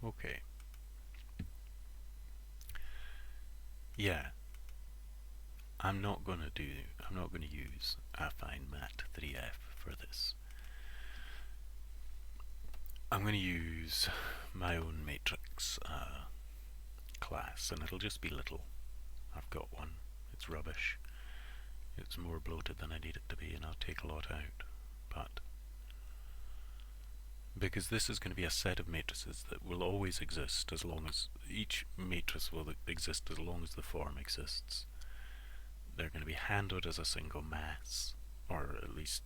Okay. Yeah, I'm not gonna use affine mat 3F for this. I'm gonna use my own matrix class, and it'll just be little. I've got one. It's rubbish. It's more bloated than I need it to be, and I'll take a lot out. But because this is going to be a set of matrices that will always exist as long as each matrix will exist as long as the form exists. They're going to be handled as a single mass, or at least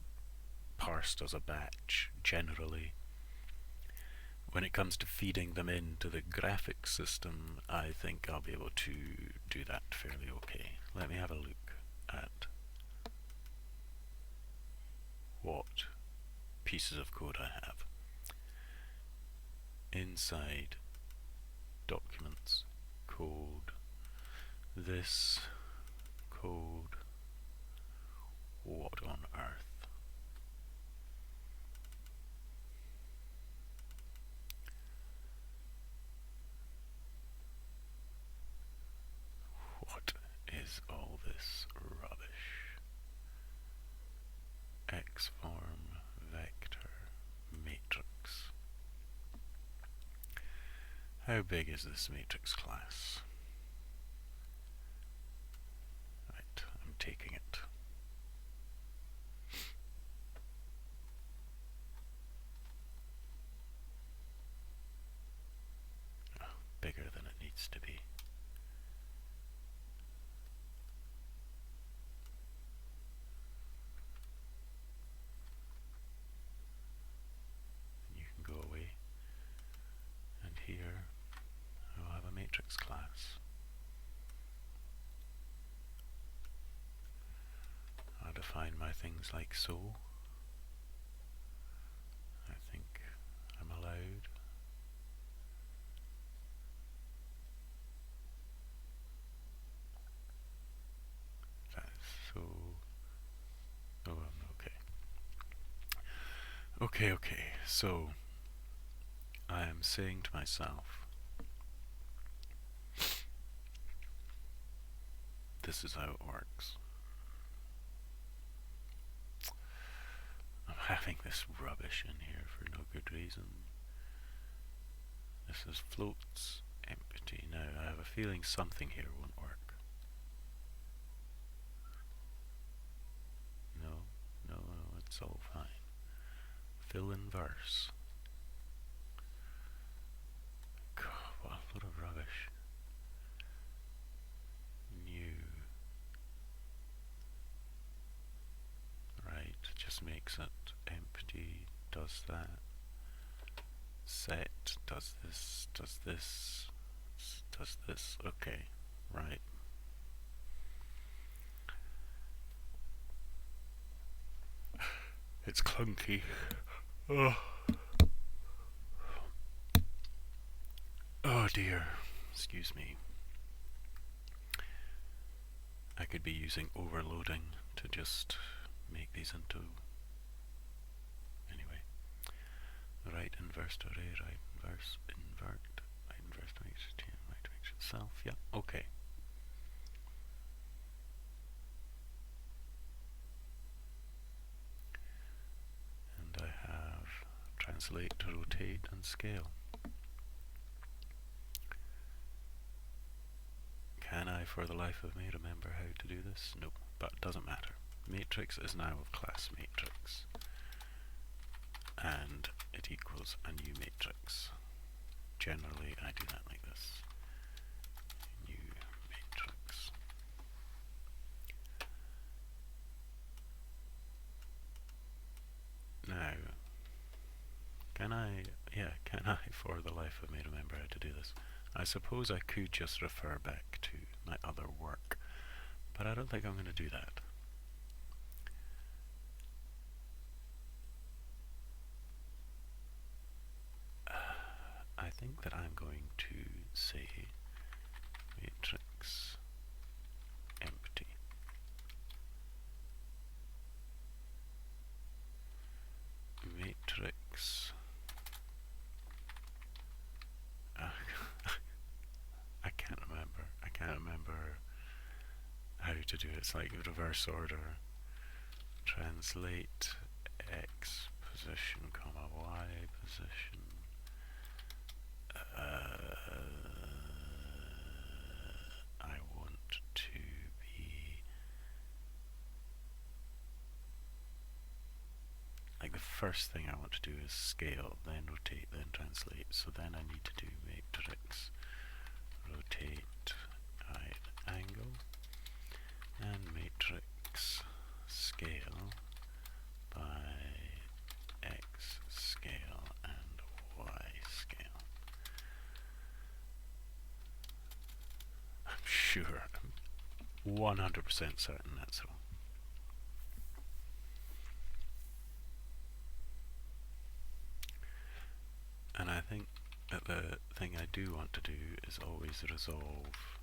parsed as a batch generally. When it comes to feeding them into the graphics system, I think I'll be able to do that fairly okay. Let me have a look at what pieces of code I have. Inside documents, code, this code, what on earth? What is all this rubbish? X form, vector, matrix. How big is this matrix class? Right, I'm taking it. Oh, bigger than it needs to be. You can go away. And here I'll have a matrix class. I'll define my things like so. I think I'm allowed. That's so. Oh, okay. Okay, so I am saying to myself, this is how it works. I'm having this rubbish in here for no good reason. This is floats empty. Now I have a feeling something here won't work. No, it's all fine. Fill in verse. God, what a load of rubbish. New. Right, just makes it empty, does that. Set, does this, does this, does this. Okay, right. It's clunky. Oh. Oh dear. Excuse me. I could be using overloading to just make these into. Anyway. Right inverse array, right inverse, invert, right inverse to HT, right to H itself. Yeah, okay. And I have translate to rotate and scale. Can I, for the life of me, remember how to do this? No, but it doesn't matter. Matrix is now of class matrix. And it equals a new matrix. Generally, I do that like this. New matrix. Now, can I, for the life of me, remember how to do this? I suppose I could just refer back to my other work, but I don't think I'm going to do that. I think that I'm going to say matrix empty. Matrix to do it. It's like reverse order. Translate x position, comma y position. I want to be like the first thing I want to do is scale, then rotate, then translate. So then I need to do matrix rotate right angle and matrix scale by x scale and y scale. I'm sure, I'm 100% certain that's all. And I think that the thing I do want to do is always resolve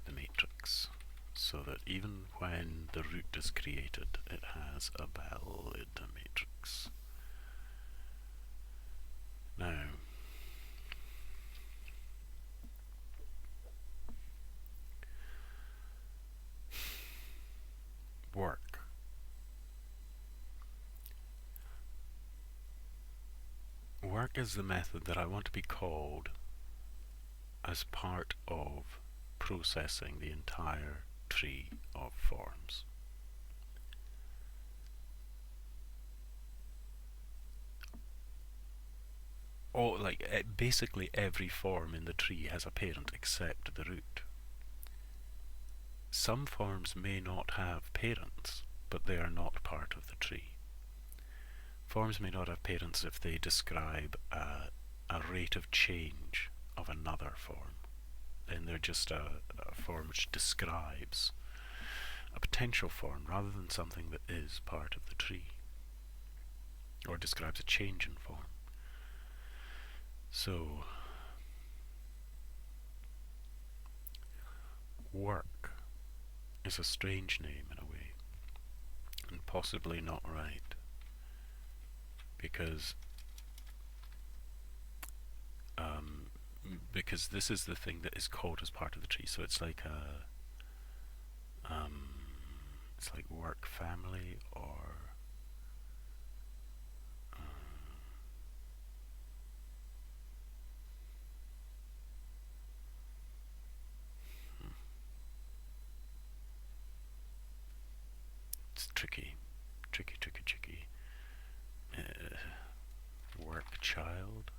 the matrix, so that even when the root is created, it has a valid matrix. Now, work. Work is the method that I want to be called as part of processing the entire tree of forms. Or basically every form in the tree has a parent except the root. Some forms may not have parents, but they are not part of the tree. Forms may not have parents if they describe a rate of change of another form. Then they're just a form which describes a potential form rather than something that is part of the tree, or describes a change in form. So, work is a strange name in a way, and possibly not right, because this is the thing that is called as part of the tree. So it's like it's like work family, or it's tricky. Work child.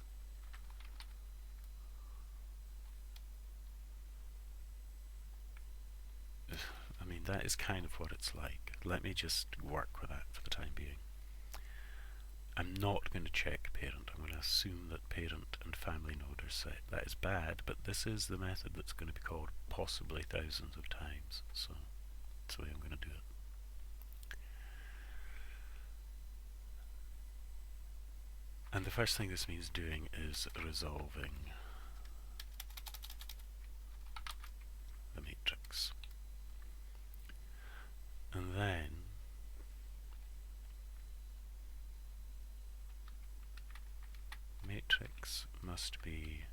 I mean, that is kind of what it's like. Let me just work with that for the time being. I'm not going to check parent. I'm going to assume that parent and family node are set. That is bad, but this is the method that's going to be called possibly thousands of times. So that's the way I'm going to do it. And the first thing this means doing is resolving the matrix. And then matrix must be,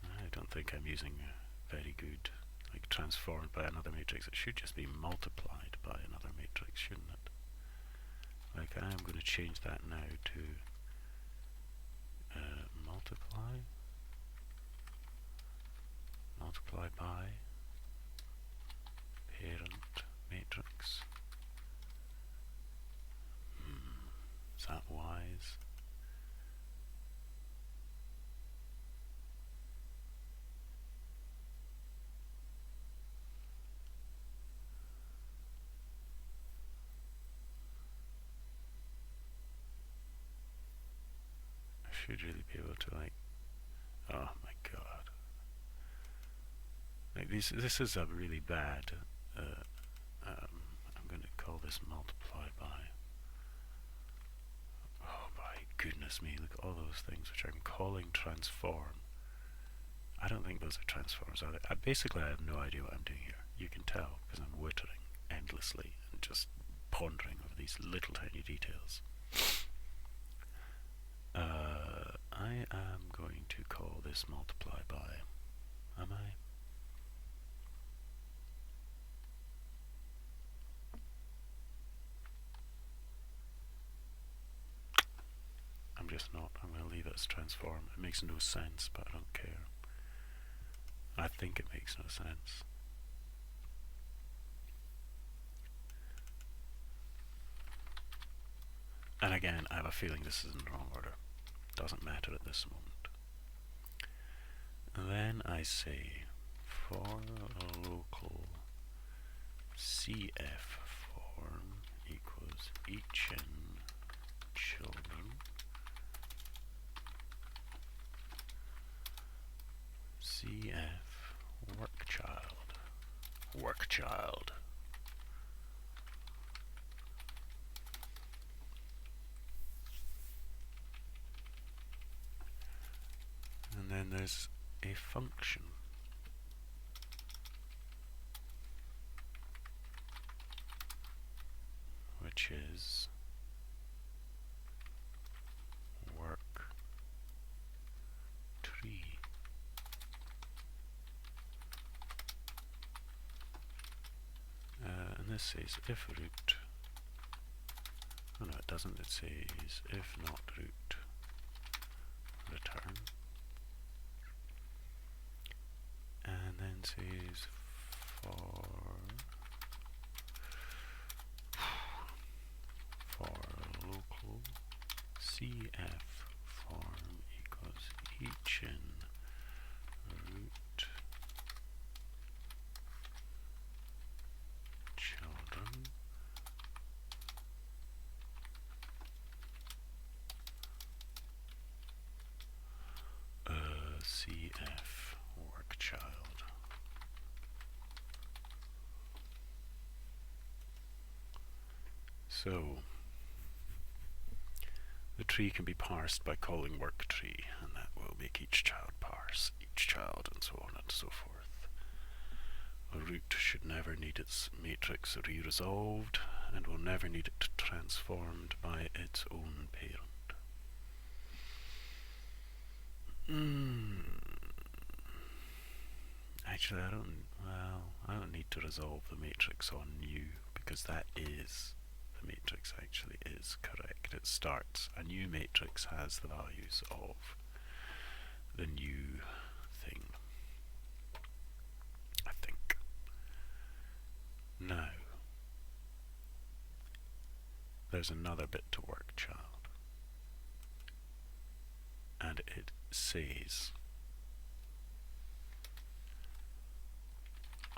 I don't think I'm using a very good, like transformed by another matrix. It should just be multiplied by another matrix, shouldn't it? Like, I am going to change that now to multiply by parent matrix. Is that wise? Should really be able to, like, oh my god, like this is a really bad I'm going to call this multiply by, oh my goodness me, look at all those things which I'm calling transform. I don't think those are transforms, are they? Basically I have no idea what I'm doing here. You can tell because I'm wittering endlessly and just pondering over these little tiny details. I am going to call this multiply by, am I? guess not. I'm going to leave it as transform. It makes no sense, but I don't care. I think it makes no sense. And again, I have a feeling this is in the wrong order. Doesn't matter at this moment. And then I say for a local CF form equals each in children CF work child. And then there's a function which is work tree. And this says if root. Oh no, it doesn't. It says if not root, return. And then says for local CF form equals each in root children CF work child. So the tree can be parsed by calling work tree, and that will make each child parse each child, and so on and so forth. A root should never need its matrix re-resolved, and will never need it transformed by its own parent. Actually, I don't need to resolve the matrix on new, because that is, the matrix actually is correct. It starts, a new matrix has the values of the new thing, I think. Now, there's another bit to work child, and it says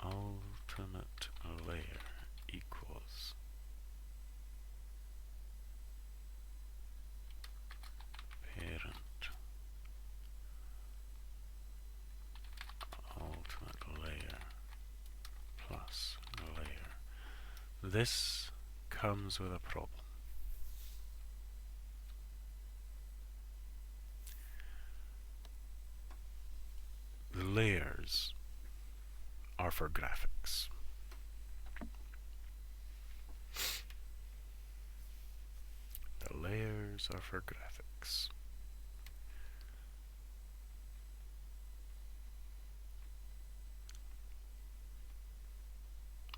ultimate layer equals parent ultimate layer plus layer. This comes with a problem. The layers are for graphics. The layers are for graphics.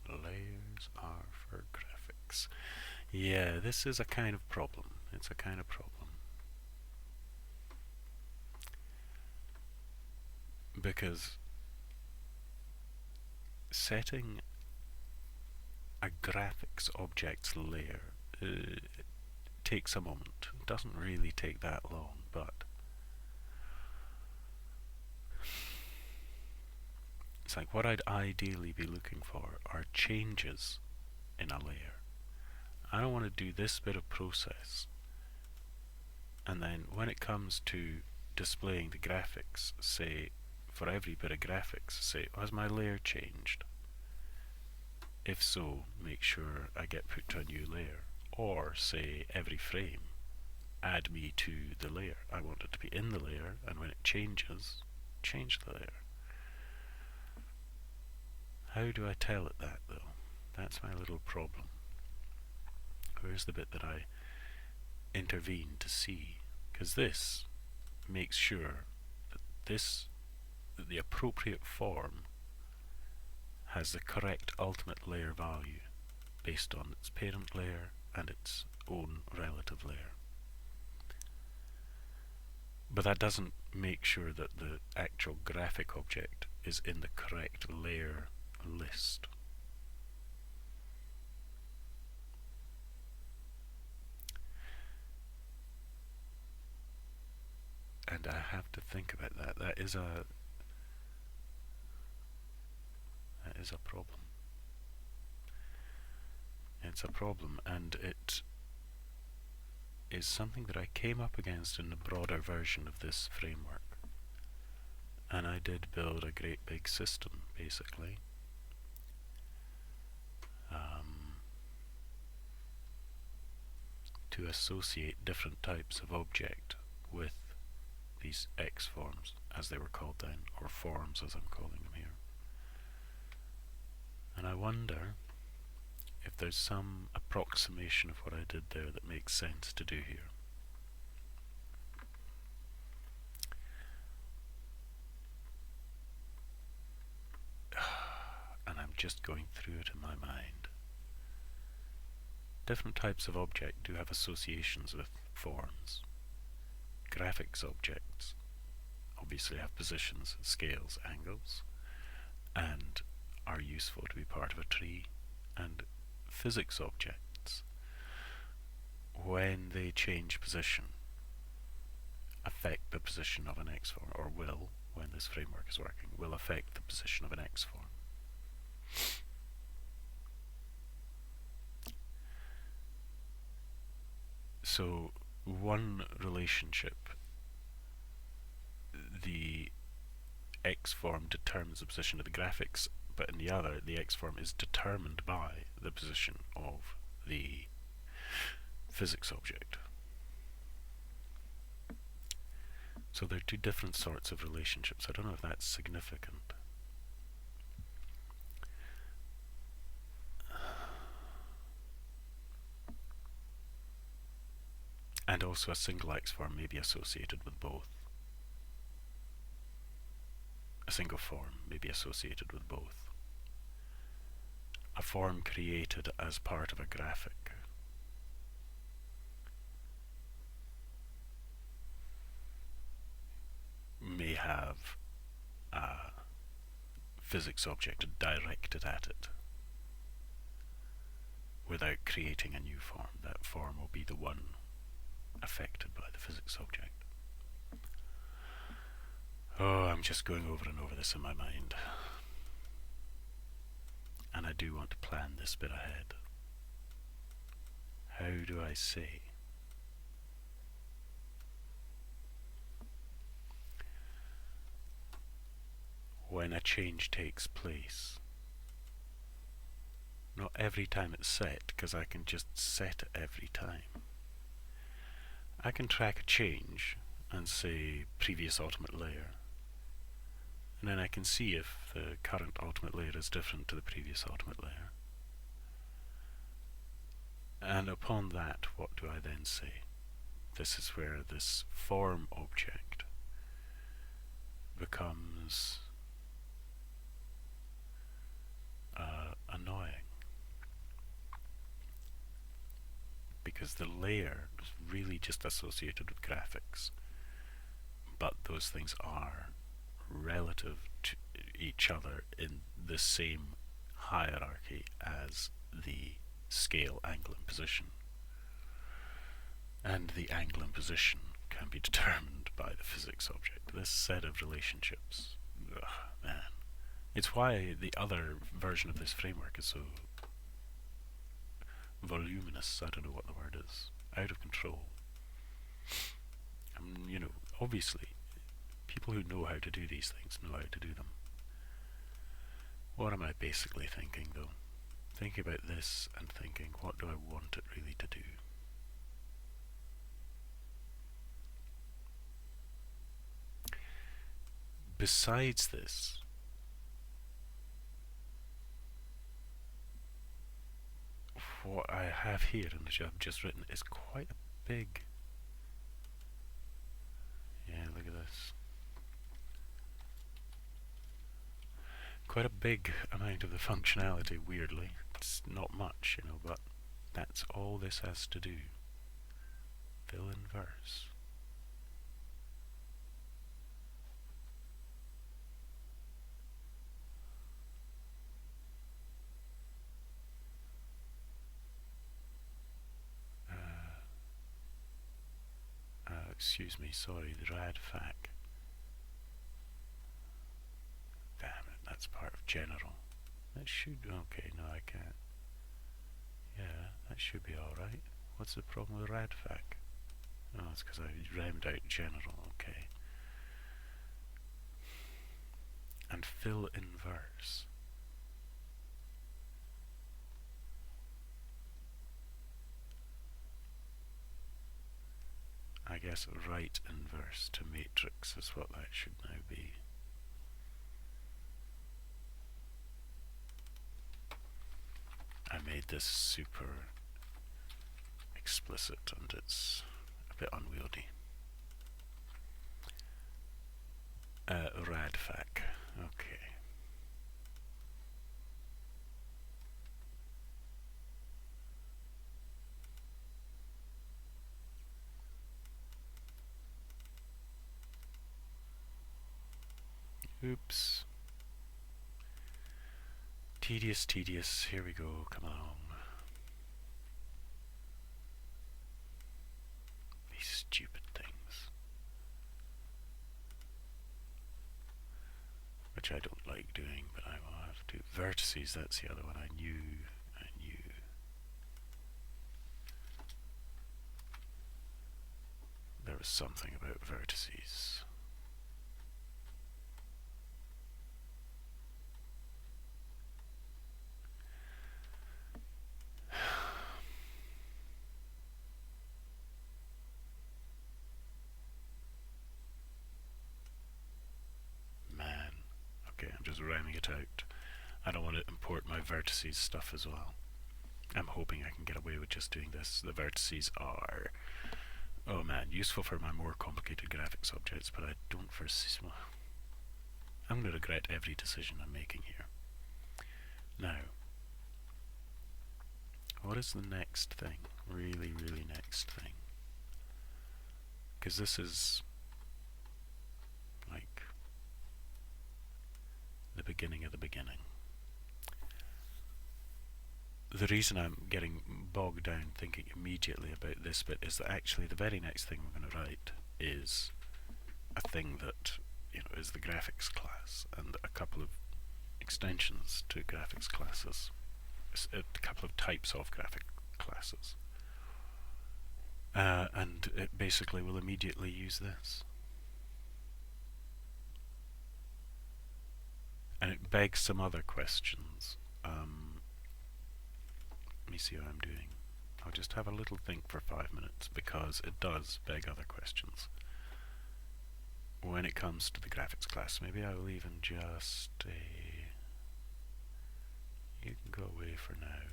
Layers are for graphics. Yeah, this is a kind of problem. It's a kind of problem. Because setting a graphics object's layer takes a moment. It doesn't really take that long, but it's like what I'd ideally be looking for are changes in a layer. I don't want to do this bit of process, and then when it comes to displaying the graphics, say for every bit of graphics, say, has my layer changed? If so, make sure I get put to a new layer. Or say every frame, add me to the layer. I want it to be in the layer, and when it changes, change the layer. How do I tell it that though? That's my little problem. Where's the bit that I intervene to see? Because this makes sure that the appropriate form has the correct ultimate layer value based on its parent layer and its own relative layer. But that doesn't make sure that the actual graphic object is in the correct layer list. And I have to think about that. That is a problem. It's a problem, and it is something that I came up against in the broader version of this framework. And I did build a great big system, basically. To associate different types of object with these X forms, as they were called then, or forms as I'm calling them here. And I wonder if there's some approximation of what I did there that makes sense to do here. And I'm just going through it in my mind. Different types of object do have associations with forms. Graphics objects obviously have positions, scales, angles, and are useful to be part of a tree. And physics objects, when they change position, affect the position of an X form, or will, when this framework is working, will affect the position of an X form. So one relationship, the X form determines the position of the graphics, but in the other, the X form is determined by the position of the physics object. So they're two different sorts of relationships. I don't know if that's significant. And also a single X form may be associated with both. A single form may be associated with both. A form created as part of a graphic may have a physics object directed at it without creating a new form. That form will be the one affected by the physics object. Oh, I'm just going over and over this in my mind. And I do want to plan this bit ahead. How do I say? When a change takes place. Not every time it's set, because I can just set it every time. I can track a change and say previous ultimate layer. And then I can see if the current ultimate layer is different to the previous ultimate layer. And upon that, what do I then say? This is where this form object becomes annoying. Because the layer is really just associated with graphics. But those things are relative to each other in the same hierarchy as the scale, angle, and position. And the angle and position can be determined by the physics object. This set of relationships, man. It's why the other version of this framework is so voluminous, I don't know what the word is, out of control. You know, obviously, people who know how to do these things know how to do them. What am I basically thinking, though? Thinking about this and thinking, what do I want it really to do? Besides this, what I have here, and which I've just written, is quite a big... Yeah, look at this. Quite a big amount of the functionality, weirdly. It's not much, you know, but that's all this has to do. Fill in verse. excuse me, sorry, the rad fac. Damn it, that's part of general. That should, okay, no I can't. Yeah, that should be alright. What's the problem with rad fac? Oh, it's because I rhymed out general, okay. And fill in verse. I guess right inverse to matrix is what that should now be. I made this super explicit and it's a bit unwieldy. Radfac, okay. Oops. Tedious, tedious, here we go, come along. These stupid things. Which I don't like doing, but I will have to. Vertices, that's the other one I knew. There was something about vertices. Man. Okay, I'm just rhyming it out. I don't want to import my vertices stuff as well. I'm hoping I can get away with just doing this. The vertices are, oh man, useful for my more complicated graphics objects, but I don't foresee. I'm going to regret every decision I'm making here. Now, what is the next thing? Really, really next thing? Because this is like the beginning of the beginning. The reason I'm getting bogged down thinking immediately about this bit is that actually the very next thing we're going to write is a thing that, you know, is the graphics class and a couple of extensions to graphics classes, a couple of types of graphic classes, and it basically will immediately use this. And it begs some other questions. Let me see how I'm doing. I'll just have a little think for 5 minutes because it does beg other questions. When it comes to the graphics class, maybe I will even just you can go away for now.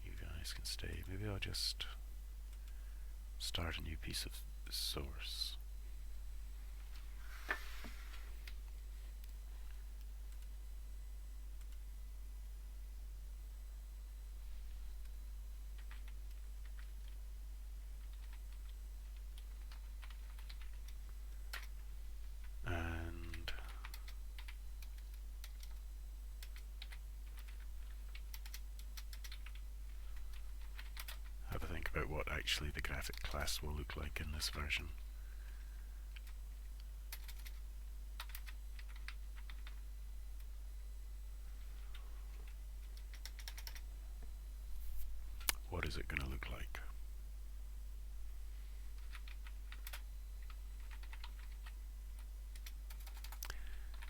You guys can stay. Maybe I'll just start a new piece of source. About what actually the graphic class will look like in this version. What is it going to look like?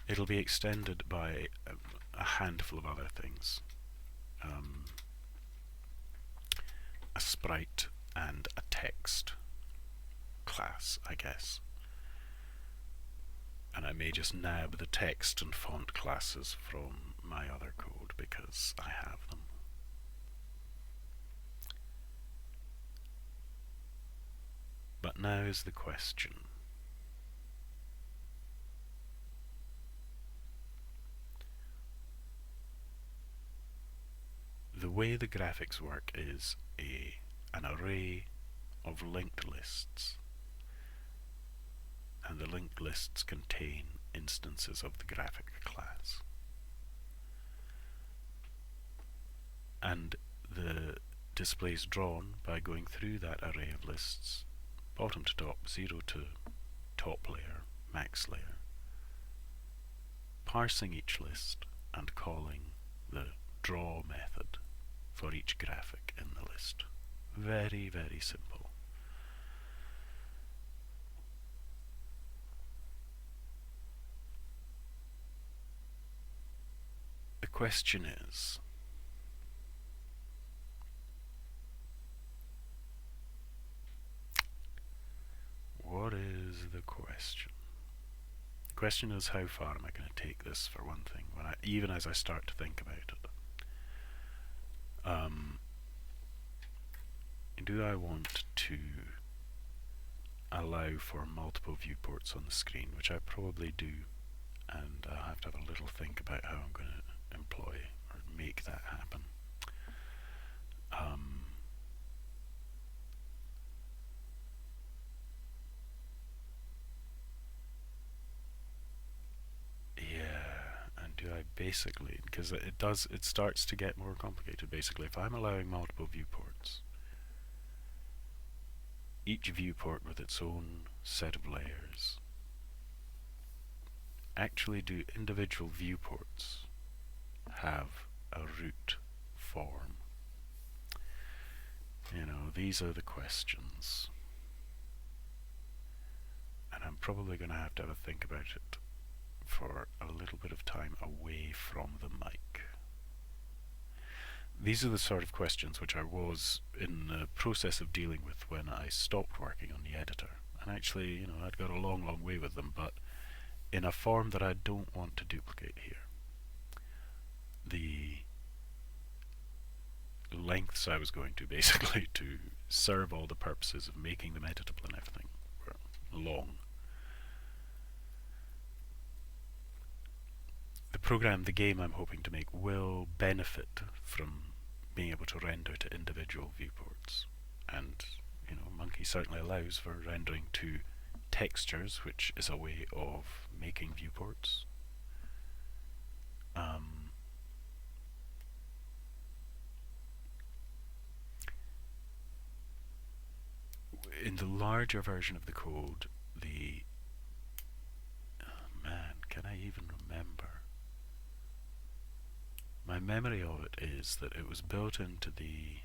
It'll be extended by a handful of other things. A sprite and a text class, I guess. And I may just nab the text and font classes from my other code because I have them. But now is the question. The way the graphics work is an array of linked lists, and the linked lists contain instances of the graphic class. And displays drawn by going through that array of lists, bottom to top, 0 to top layer, max layer, parsing each list and calling the draw method for each graphic in the list. Very, very simple. The question is, what is the question? The question is, how far am I going to take this, for one thing, even as I start to think about it. Do I want to allow for multiple viewports on the screen, which I probably do, and I'll have to have a little think about how I'm going to employ or make that happen. Do I basically, because it starts to get more complicated. Basically, if I'm allowing multiple viewports, each viewport with its own set of layers, actually do individual viewports have a root form? You know, these are the questions, and I'm probably going to have a think about it for a little bit of time away from the mic. These are the sort of questions which I was in the process of dealing with when I stopped working on the editor. And actually, you know, I'd got a long, long way with them, but in a form that I don't want to duplicate here. The lengths I was going to, basically, to serve all the purposes of making them editable and everything, were long. The game I'm hoping to make will benefit from being able to render to individual viewports. And, you know, Monkey certainly allows for rendering to textures, which is a way of making viewports. In the larger version of the code, can I even remember? My memory of it is that it was built into the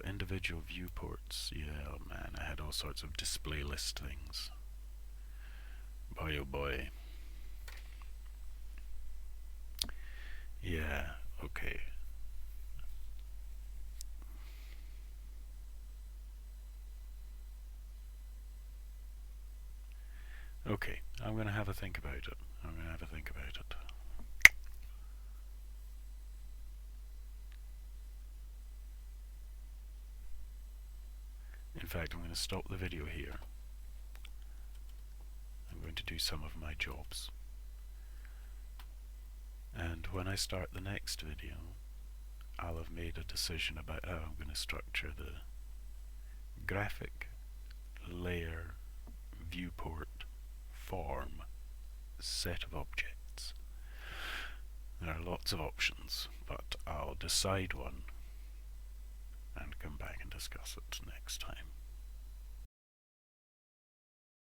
individual viewports. Yeah, oh man, I had all sorts of display list things. Boy, oh boy. Yeah, okay. Okay, I'm going to have a think about it. In fact, I'm going to stop the video here. I'm going to do some of my jobs. And when I start the next video, I'll have made a decision about how I'm going to structure the graphic, layer, viewport, form set of objects. There are lots of options, but I'll decide one and come back and discuss it next time.